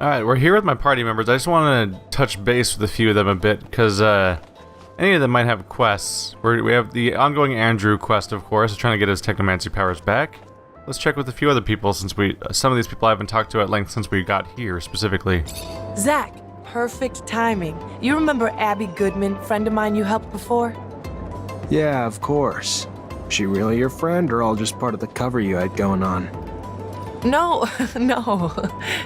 Alright, we're here with my party members. I just want to touch base with a few of them a bit, because any of them might have quests. We have the ongoing Andrew quest, of course, trying to get his Technomancy powers back. Let's check with a few other people, since some of these people I haven't talked to at length since we got here, specifically. Zach, perfect timing. You remember Abby Goodman, friend of mine you helped before? Yeah, of course. She really your friend, or all just part of the cover you had going on? No, no,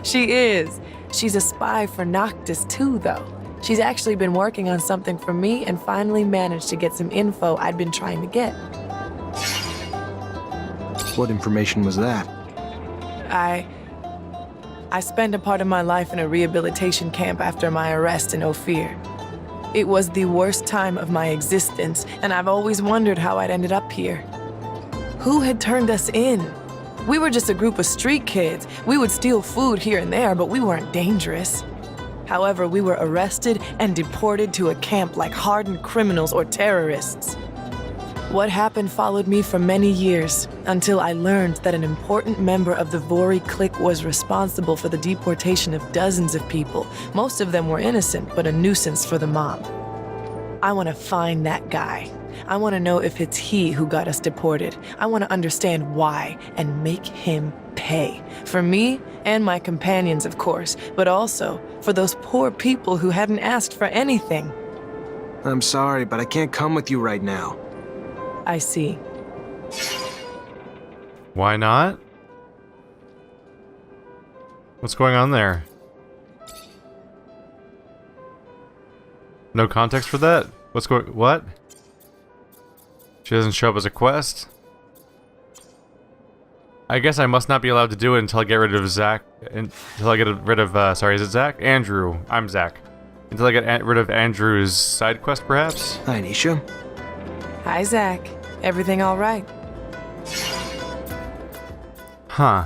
she is. She's a spy for Noctis too, though. She's actually been working on something for me and finally managed to get some info I'd been trying to get. What information was that? I spent a part of my life in a rehabilitation camp after my arrest in Ophir. It was the worst time of my existence, and I've always wondered how I'd ended up here. Who had turned us in? We were just a group of street kids. We would steal food here and there, but we weren't dangerous. However, we were arrested and deported to a camp like hardened criminals or terrorists. What happened followed me for many years, until I learned that an important member of the Vori clique was responsible for the deportation of dozens of people. Most of them were innocent, but a nuisance for the mob. I want to find that guy. I want to know if it's he who got us deported. I want to understand why and make him pay. For me and my companions, of course, but also for those poor people who hadn't asked for anything. I'm sorry, but I can't come with you right now. I see. Why not? What's going on there? No context for that? What? She doesn't show up as a quest? I guess I must not be allowed to do it until I get rid of Zach. Until I get rid of, sorry, is it Zach? Andrew. I'm Zach. Until I get rid of Andrew's side quest, perhaps? Hi, Nisha. Hi, Zach. Everything all right? Huh.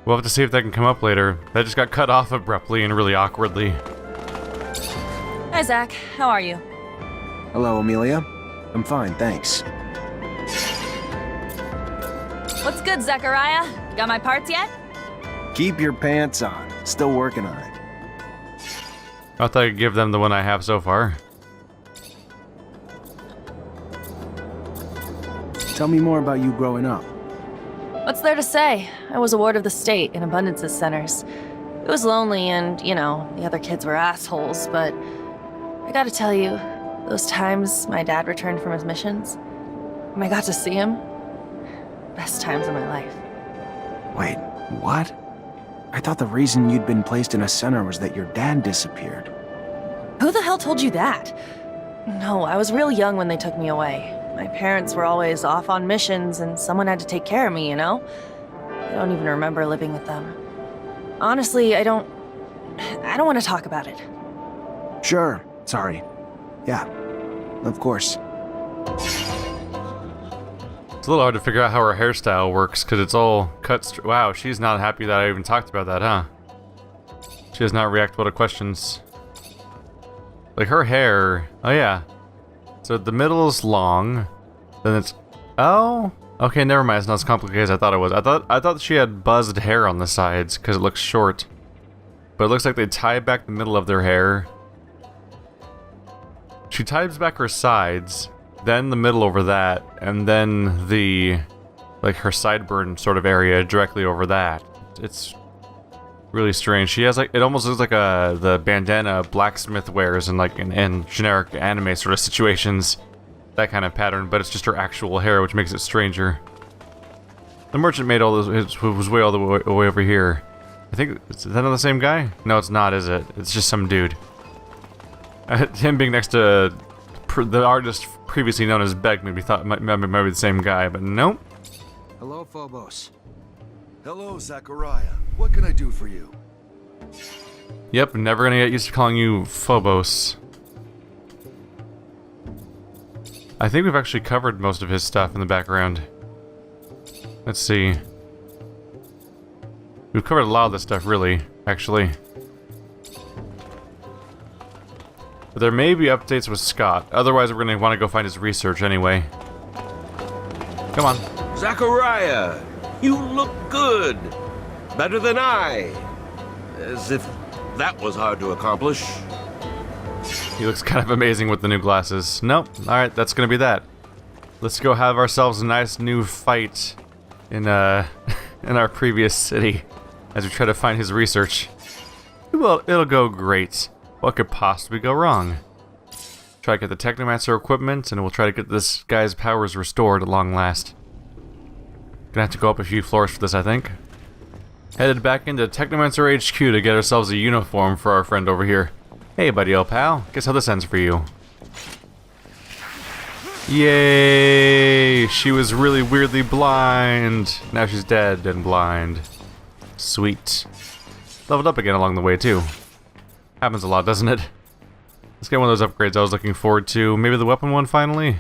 We'll have to see if that can come up later. That just got cut off abruptly and really awkwardly. Hi, Zach. How are you? Hello, Amelia. I'm fine, thanks. What's good, Zachariah? Got my parts yet? Keep your pants on. Still working on it. I thought I'd give them the one I have so far. Tell me more about you growing up. What's there to say? I was a ward of the state in Abundance's centers. It was lonely and, you know, the other kids were assholes, but I gotta tell you, those times my dad returned from his missions, and I got to see him, best times of my life. Wait, what? I thought the reason you'd been placed in a center was that your dad disappeared. Who the hell told you that? No, I was real young when they took me away. My parents were always off on missions, and someone had to take care of me, you know? I don't even remember living with them. Honestly, I don't want to talk about it. Sure, sorry. Yeah, of course. It's a little hard to figure out how her hairstyle works, because it's all cut wow, she's not happy that I even talked about that, huh? She does not react well to questions. Like, her hair... Oh, yeah. So the middle is long, then it's... Oh! Okay, never mind, it's not as complicated as I thought it was. I thought she had buzzed hair on the sides, because it looks short. But it looks like they tie back the middle of their hair. She ties back her sides, then the middle over that, and then the... like, her sideburn sort of area directly over that. It's really strange. She has, like, it almost looks like the bandana blacksmith wears in, like, in generic anime sort of situations. That kind of pattern, but it's just her actual hair, which makes it stranger. The merchant made all those, was way all the way over here. I think, is that not the same guy? No, it's not, is it? It's just some dude. Him being next to the artist previously known as Beck maybe thought might be the same guy, but nope. Hello, Phobos. Hello, Zachariah. What can I do for you? Yep, never gonna get used to calling you Phobos. I think we've actually covered most of his stuff in the background. Let's see. We've covered a lot of this stuff, really, actually. But there may be updates with Scott. Otherwise, we're going to want to go find his research anyway. Come on. Zachariah! You look good. Better than I. As if that was hard to accomplish. He looks kind of amazing with the new glasses. Nope. Alright, that's gonna be that. Let's go have ourselves a nice new fight in in our previous city as we try to find his research. Well, it'll go great. What could possibly go wrong? Try to get the Technomancer equipment, and we'll try to get this guy's powers restored at long last. Gonna have to go up a few floors for this, I think. Headed back into Technomancer HQ to get ourselves a uniform for our friend over here. Hey, buddy, old pal. Guess how this ends for you. Yay! She was really weirdly blind. Now she's dead and blind. Sweet. Leveled up again along the way, too. Happens a lot, doesn't it? Let's get one of those upgrades I was looking forward to. Maybe the weapon one, finally?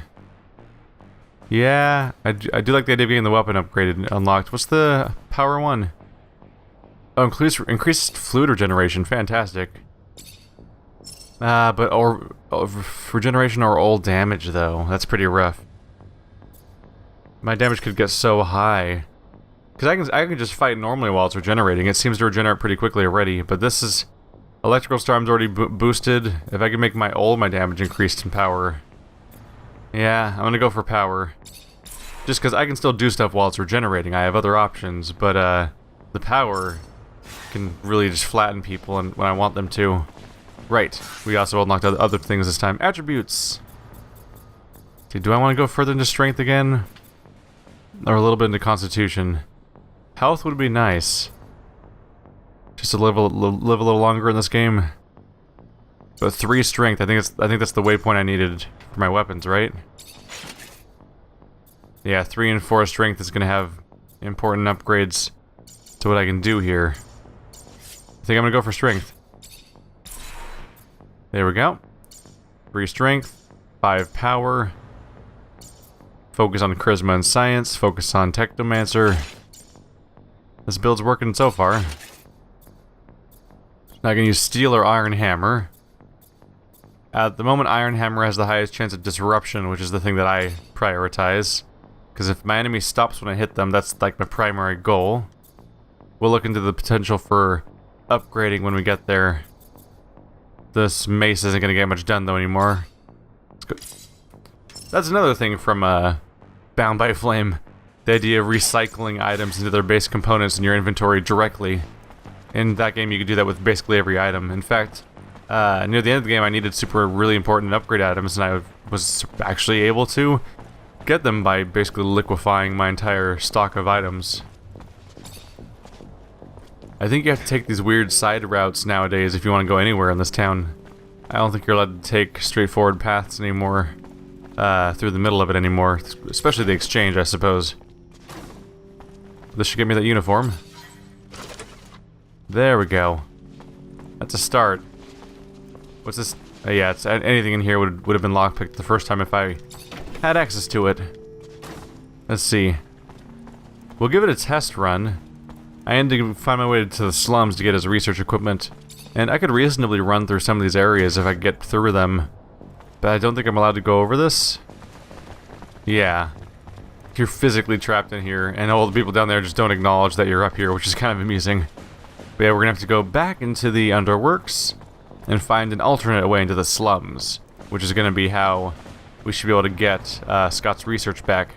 Yeah, I do like the idea of getting the weapon upgraded and unlocked. What's the power one? Oh, increased fluid regeneration. Fantastic. But regeneration or all damage, though. That's pretty rough. My damage could get so high. Because I can just fight normally while it's regenerating. It seems to regenerate pretty quickly already. But this is... Electrical Storm's already boosted. If I can make my damage increased in power. Yeah, I'm gonna go for power. Just because I can still do stuff while it's regenerating. I have other options. But, the power can really just flatten people and when I want them to. Right. We also unlocked other things this time. Attributes. Okay, do I want to go further into strength again? Or a little bit into constitution? Health would be nice. Just to live a little longer in this game. But 3 strength, I think that's the waypoint I needed for my weapons, right? Yeah, 3 and 4 strength is gonna have important upgrades to what I can do here. I think I'm gonna go for strength. There we go. 3 strength, 5 power. Focus on charisma and science. Focus on Technomancer. This build's working so far. Now I can use steel or iron hammer. At the moment, iron hammer has the highest chance of disruption, which is the thing that I prioritize. Because if my enemy stops when I hit them, that's like my primary goal. We'll look into the potential for upgrading when we get there. This mace isn't going to get much done though anymore. Let's go. That's another thing from Bound by Flame. The idea of recycling items into their base components in your inventory directly. In that game you could do that with basically every item. In fact, near the end of the game I needed really important upgrade items, and I was actually able to get them by basically liquefying my entire stock of items. I think you have to take these weird side routes nowadays if you want to go anywhere in this town. I don't think you're allowed to take straightforward paths anymore, through the middle of it anymore, especially the exchange, I suppose. This should get me that uniform. There we go. That's a start. What's this? Yeah, it's, anything in here would have been lockpicked the first time if I had access to it. Let's see. We'll give it a test run. I had to find my way to the slums to get his research equipment, and I could reasonably run through some of these areas if I could get through them. But I don't think I'm allowed to go over this. Yeah. You're physically trapped in here, and all the people down there just don't acknowledge that you're up here, which is kind of amusing. But yeah, we're gonna have to go back into the underworks and find an alternate way into the slums, which is gonna be how we should be able to get Scott's research back.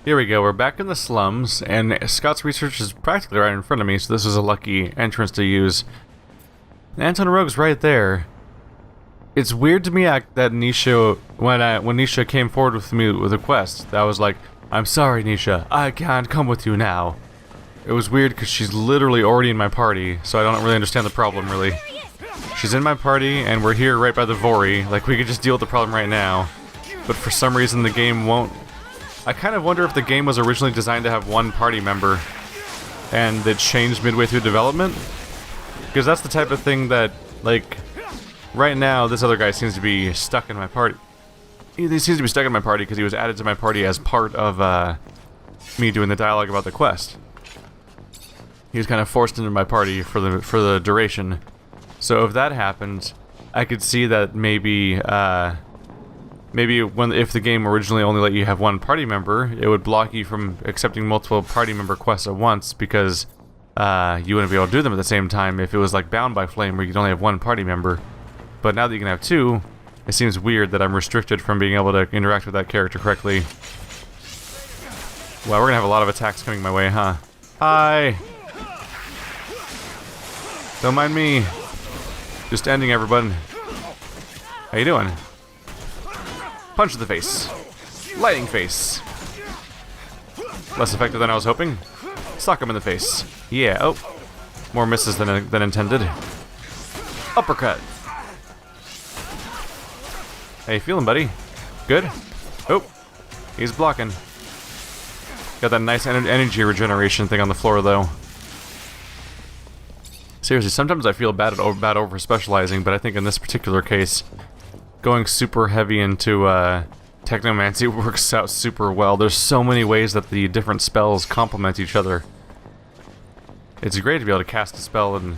Here we go, we're back in the slums, and Scott's research is practically right in front of me, so this is a lucky entrance to use. Anton Rogue's right there. It's weird to me that Nisha, when Nisha came forward with me with a quest, that was like, I'm sorry Nisha, I can't come with you now. It was weird because she's literally already in my party, so I don't really understand the problem really. She's in my party, and we're here right by the Vori, like we could just deal with the problem right now. But for some reason the game won't. I kind of wonder if the game was originally designed to have one party member, and it changed midway through development. Because that's the type of thing that, like, right now this other guy seems to be stuck in my party. He seems to be stuck in my party because he was added to my party as part of me doing the dialogue about the quest. He was kind of forced into my party for the duration. So if that happened, I could see that maybe maybe if the game originally only let you have one party member, it would block you from accepting multiple party member quests at once because you wouldn't be able to do them at the same time if it was like Bound by Flame where you could only have one party member. But now that you can have two, it seems weird that I'm restricted from being able to interact with that character correctly. Wow, we're gonna have a lot of attacks coming my way, huh? Hi! Don't mind me. Just ending everybody. How you doing? Punch to the face. Lightning face. Less effective than I was hoping. Sock him in the face. Yeah, oh. More misses than intended. Uppercut. How you feeling, buddy? Good? Oh. He's blocking. Got that nice energy regeneration thing on the floor, though. Seriously, sometimes I feel bad over specializing, but I think in this particular case, going super heavy into Technomancy works out super well. There's so many ways that the different spells complement each other. It's great to be able to cast a spell and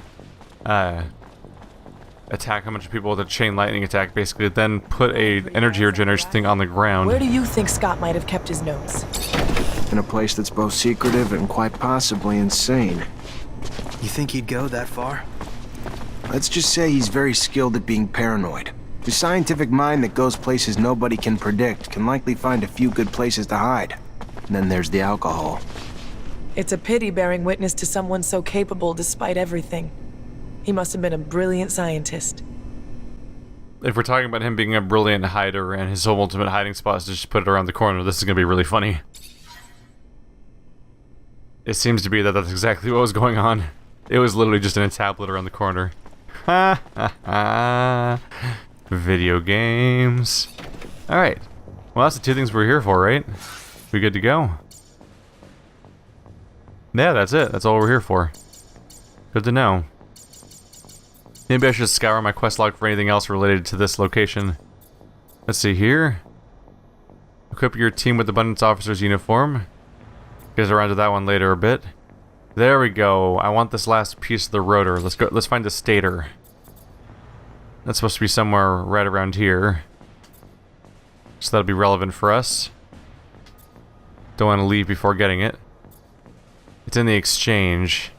attack a bunch of people with a chain lightning attack, basically, then put a energy regeneration thing on the ground. Where do you think Scott might have kept his nose? In a place that's both secretive and quite possibly insane. You think he'd go that far? Let's just say he's very skilled at being paranoid. The scientific mind that goes places nobody can predict can likely find a few good places to hide. And then there's the alcohol. It's a pity bearing witness to someone so capable despite everything. He must have been a brilliant scientist. If we're talking about him being a brilliant hider and his whole ultimate hiding spot is to just put it around the corner, this is going to be really funny. It seems to be that that's exactly what was going on. It was literally just in a tablet around the corner. Ha ha ha. Video games. Alright. Well, that's the two things we're here for, right? We good to go? Yeah, that's it. That's all we're here for. Good to know. Maybe I should scour my quest log for anything else related to this location. Let's see here. Equip your team with Abundance Officer's uniform. Get around to that one later a bit. There we go. I want this last piece of the rotor. Let's go. Let's find the stator. That's supposed to be somewhere right around here. So that'll be relevant for us. Don't want to leave before getting it. It's in the exchange.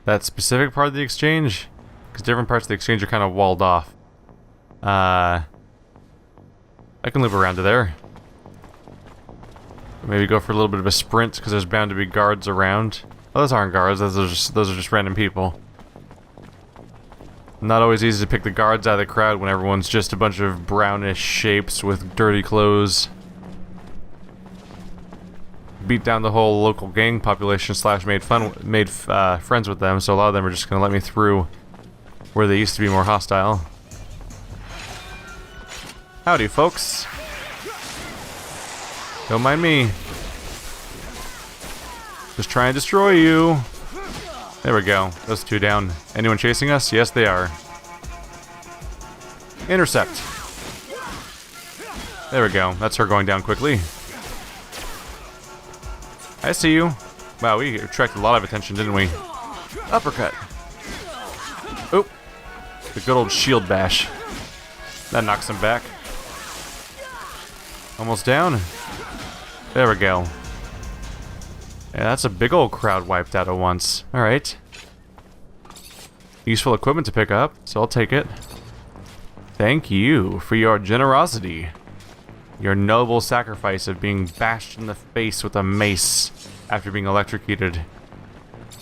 That specific part of the exchange? Because different parts of the exchange are kind of walled off. I can loop around to there. Maybe go for a little bit of a sprint, because there's bound to be guards around. Oh, those aren't guards, those are just random people. Not always easy to pick the guards out of the crowd when everyone's just a bunch of brownish shapes with dirty clothes. Beat down the whole local gang population / made friends with them, so a lot of them are just gonna let me through where they used to be more hostile. Howdy, folks. Don't mind me. Just try and destroy you. There we go. Those two down. Anyone chasing us? Yes, they are. Intercept. There we go. That's her going down quickly. I see you. Wow, we attracted a lot of attention, didn't we? Uppercut. Oop. The good old shield bash. That knocks him back. Almost down. There we go. Yeah, that's a big old crowd wiped out at once. Alright. Useful equipment to pick up, so I'll take it. Thank you for your generosity. Your noble sacrifice of being bashed in the face with a mace after being electrocuted.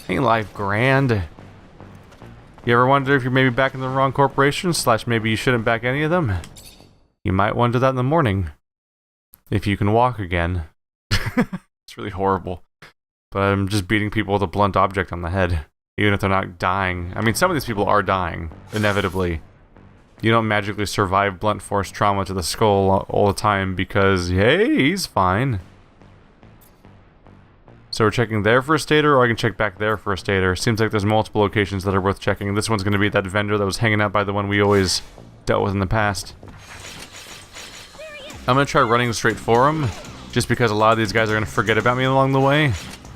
Ain't life grand? You ever wonder if you're maybe backing the wrong corporation, / maybe you shouldn't back any of them? You might wonder that in the morning. If you can walk again. It's really horrible. But I'm just beating people with a blunt object on the head. Even if they're not dying. I mean, some of these people are dying, inevitably. You don't magically survive blunt force trauma to the skull all the time because, hey, he's fine. So we're checking there for a stator, or I can check back there for a stator. Seems like there's multiple locations that are worth checking. This one's going to be that vendor that was hanging out by the one we always dealt with in the past. I'm going to try running straight for him, just because a lot of these guys are going to forget about me along the way.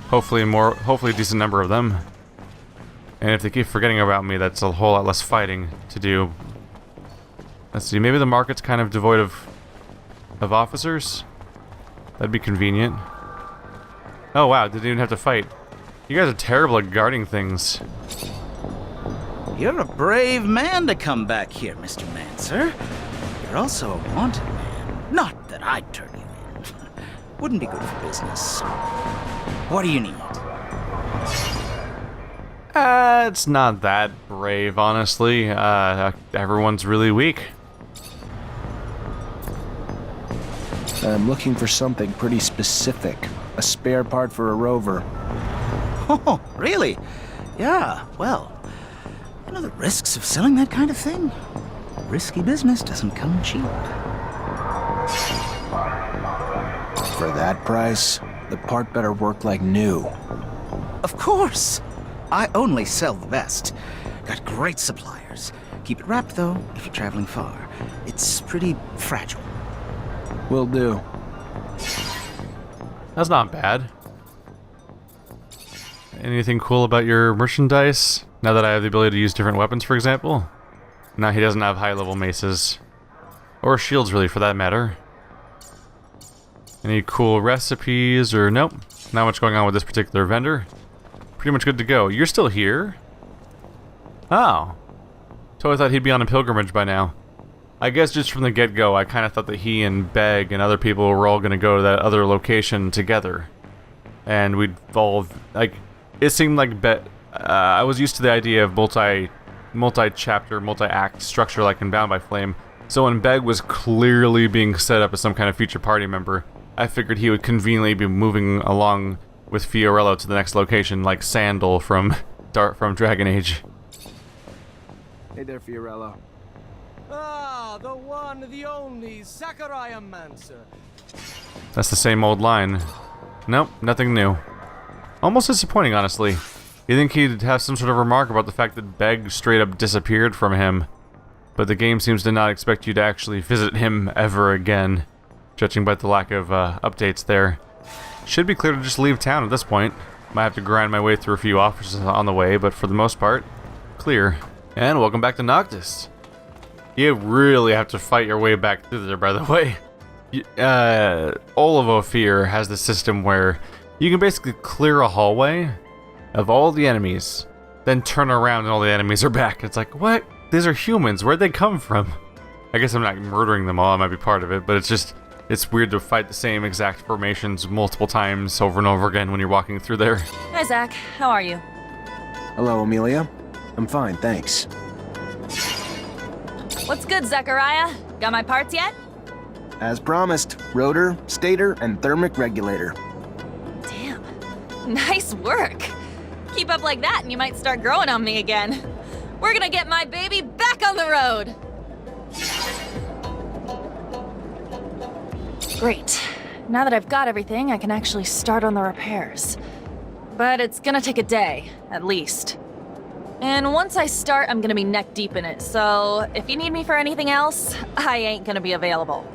Hopefully a decent number of them. And if they keep forgetting about me, that's a whole lot less fighting to do. Let's see, maybe the market's kind of devoid of of officers. That'd be convenient. Oh wow, didn't even have to fight. You guys are terrible at guarding things. You're a brave man to come back here, Mr. Mancer. You're also a wanted man. Not that I'd turn you in. Wouldn't be good for business. What do you need? It's not that brave, honestly. Everyone's really weak. I'm looking for something pretty specific. A spare part for a Rover. Oh, really? Yeah, well, you know the risks of selling that kind of thing? Risky business doesn't come cheap. For that price, the part better work like new. Of course! I only sell the best. Got great suppliers. Keep it wrapped, though, if you're traveling far. It's pretty fragile. Will do. That's not bad. Anything cool about your merchandise? Now that I have the ability to use different weapons, for example? No, he doesn't have high-level maces. Or shields, really, for that matter. Any cool recipes, or nope. Not much going on with this particular vendor. Pretty much good to go. You're still here? Oh. Totally thought he'd be on a pilgrimage by now. I guess just from the get-go, I kind of thought that he and Beg and other people were all going to go to that other location together. And we'd all, like, it seemed like I was used to the idea of multi-chapter, multi-act structure like in Bound by Flame. So when Beg was clearly being set up as some kind of future party member, I figured he would conveniently be moving along with Fiorello to the next location, like Sandal from Dragon Age. Hey there, Fiorello. Ah, the one, the only Technomancer. That's the same old line. Nope, nothing new. Almost disappointing, honestly. You think he'd have some sort of remark about the fact that Beg straight up disappeared from him, but the game seems to not expect you to actually visit him ever again, judging by the lack of updates there. Should be clear to just leave town at this point. Might have to grind my way through a few offices on the way, but for the most part, clear. And welcome back to Noctis. You really have to fight your way back through there, by the way. All of Ophir has the system where you can basically clear a hallway of all the enemies, then turn around and all the enemies are back. It's like, what? These are humans. Where'd they come from? I guess I'm not murdering them all. I might be part of it, but it's weird to fight the same exact formations multiple times over and over again when you're walking through there. Hi, Zach. How are you? Hello, Amelia. I'm fine, thanks. What's good, Zachariah? Got my parts yet? As promised, rotor, stator, and thermic regulator. Damn. Nice work. Keep up like that and you might start growing on me again. We're gonna get my baby back on the road. Great. Now that I've got everything, I can actually start on the repairs. But it's gonna take a day, at least. And once I start, I'm gonna be neck deep in it, so if you need me for anything else, I ain't gonna be available.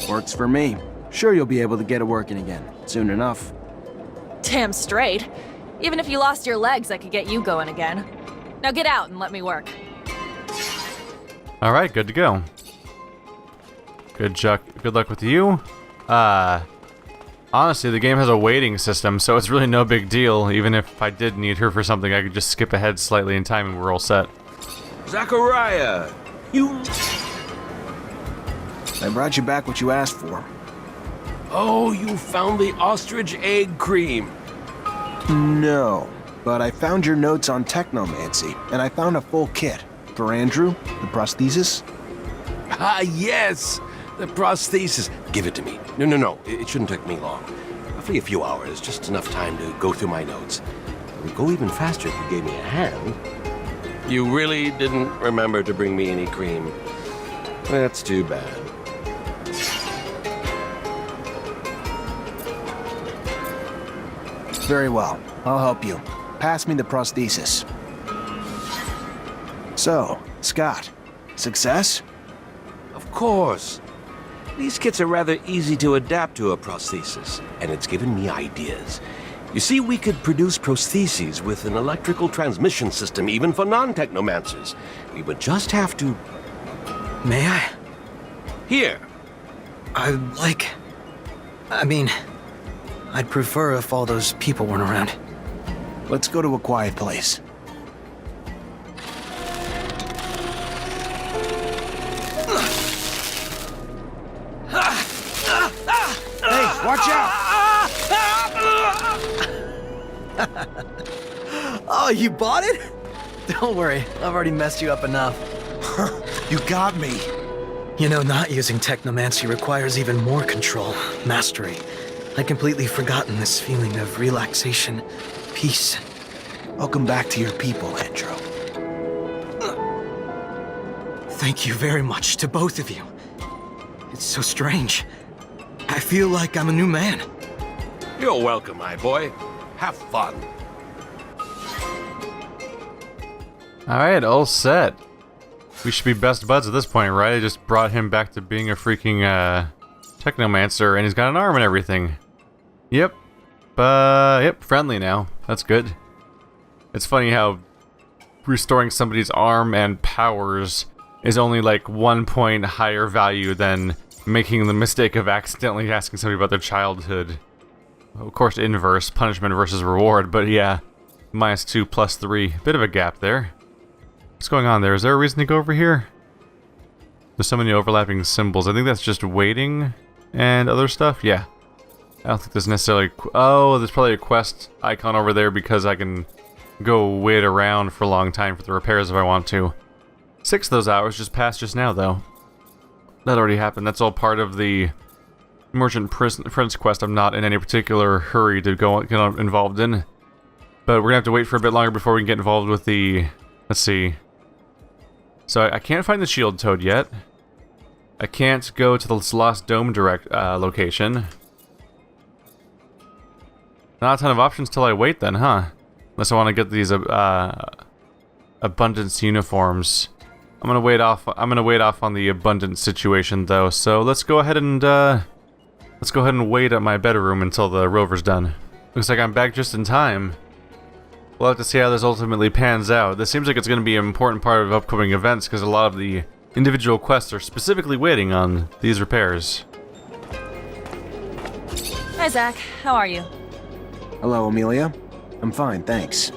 Works for me. Sure you'll be able to get it working again, soon enough. Damn straight. Even if you lost your legs, I could get you going again. Now get out and let me work. Alright, good to go. Good luck with you. Honestly, the game has a waiting system, so it's really no big deal. Even if I did need her for something, I could just skip ahead slightly in time and we're all set. Zachariah, you... I brought you back what you asked for. Oh, you found the ostrich egg cream. No, but I found your notes on Technomancy, and I found a full kit. For Andrew, the prosthesis. Ah, yes! The prosthesis. Give it to me. No. It shouldn't take me long. Roughly a few hours, just enough time to go through my notes. It would go even faster if you gave me a hand. You really didn't remember to bring me any cream. That's too bad. Very well. I'll help you. Pass me the prosthesis. So, Scott, success? Of course. These kits are rather easy to adapt to a prosthesis, and it's given me ideas. You see, we could produce prostheses with an electrical transmission system even for non-technomancers. We would just have to... May I? Here. I mean, I'd prefer if all those people weren't around. Let's go to a quiet place. Hey, watch out! Oh, you bought it? Don't worry, I've already messed you up enough. You got me. You know, not using Technomancy requires even more control, mastery. I'd completely forgotten this feeling of relaxation, peace. Welcome back to your people, Andrew. Thank you very much to both of you. It's so strange. I feel like I'm a new man. You're welcome, my boy. Have fun. Alright, all set. We should be best buds at this point, right? I just brought him back to being a freaking Technomancer, and he's got an arm and everything. Yep. Yep, friendly now. That's good. It's funny how restoring somebody's arm and powers is only like 1 point higher value than making the mistake of accidentally asking somebody about their childhood. Of course, inverse, punishment versus reward, but yeah. -2 plus 3. Bit of a gap there. What's going on there? Is there a reason to go over here? There's so many overlapping symbols. I think that's just waiting and other stuff. Yeah. I don't think there's necessarily... Oh, there's probably a quest icon over there because I can go wait around for a long time for the repairs if I want to. 6 of those hours just passed just now, though. That already happened. That's all part of the Merchant Prince quest. I'm not in any particular hurry to get involved in. But we're going to have to wait for a bit longer before we can get involved with the... Let's see. So I can't find the shield toad yet. I can't go to the Lost Dome direct location. Not a ton of options till I wait then, huh? Unless I want to get these abundance uniforms. I'm gonna wait off on the abundance situation though. So let's go ahead and wait at my bedroom until the rover's done. Looks like I'm back just in time. We'll have to see how this ultimately pans out. This seems like it's going to be an important part of upcoming events because a lot of the individual quests are specifically waiting on these repairs. Hi, Zach. How are you? Hello, Amelia. I'm fine, thanks.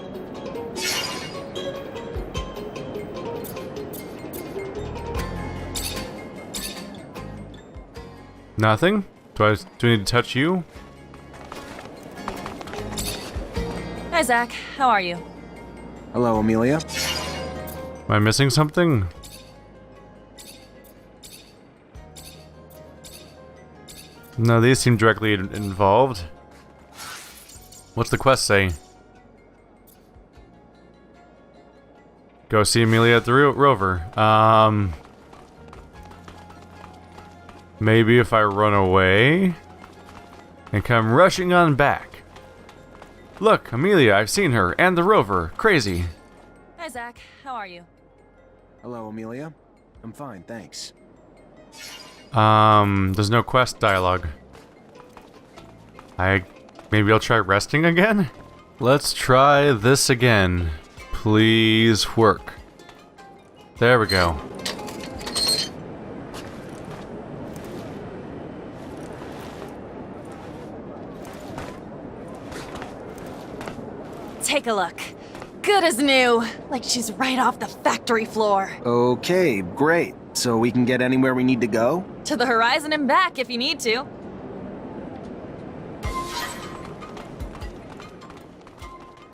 Nothing? Do I need to touch you? Hi, Zach. How are you? Hello, Amelia. Am I missing something? No, these seem directly involved. What's the quest say? Go see Amelia at the Rover. Maybe if I run away and come rushing on back. Look, Amelia, I've seen her, and the Rover. Crazy. Hi, Zach. How are you? Hello, Amelia. I'm fine, thanks. There's no quest dialogue. Maybe I'll try resting again? Let's try this again. Please work. There we go. Take a look. Good as new. Like she's right off the factory floor. Okay, great. So we can get anywhere we need to go? To the horizon and back if you need to.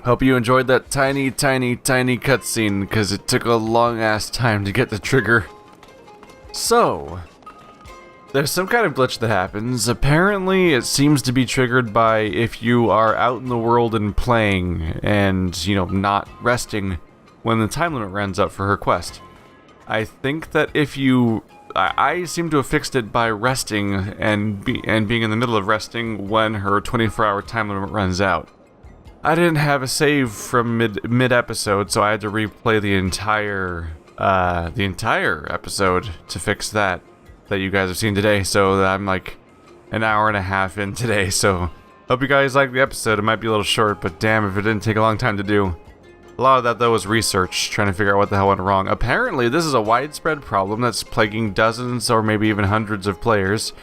Hope you enjoyed that tiny cutscene, because it took a long-ass time to get the trigger. So, there's some kind of glitch that happens. Apparently, it seems to be triggered by if you are out in the world and playing, and, you know, not resting when the time limit runs up for her quest. I think that if you... I seem to have fixed it by resting and being in the middle of resting when her 24-hour time limit runs out. I didn't have a save from mid-episode, so I had to replay the entire episode to fix that you guys have seen today. So I'm like an hour and a half in today. So hope you guys liked the episode. It might be a little short, but damn if it didn't take a long time to do. A lot of that, though, was research, trying to figure out what the hell went wrong. Apparently, this is a widespread problem that's plaguing dozens or maybe even hundreds of players.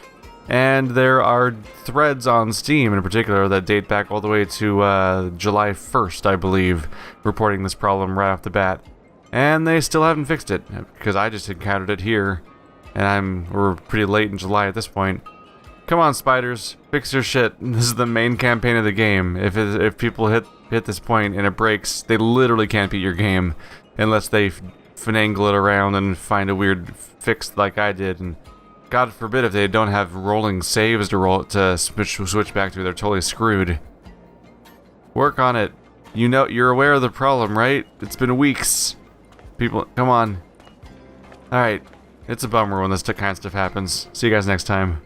And there are threads on Steam in particular that date back all the way to July 1st, I believe, reporting this problem right off the bat. And they still haven't fixed it, because I just encountered it here. And we're pretty late in July at this point. Come on, spiders, fix your shit. This is the main campaign of the game. If people hit this point and it breaks, they literally can't beat your game unless they finagle it around and find a weird fix like I did. And God forbid if they don't have rolling saves to switch back to, they're totally screwed. Work on it. You know, you're aware of the problem, right? It's been weeks. People, come on. All right, it's a bummer when this kind of stuff happens. See you guys next time.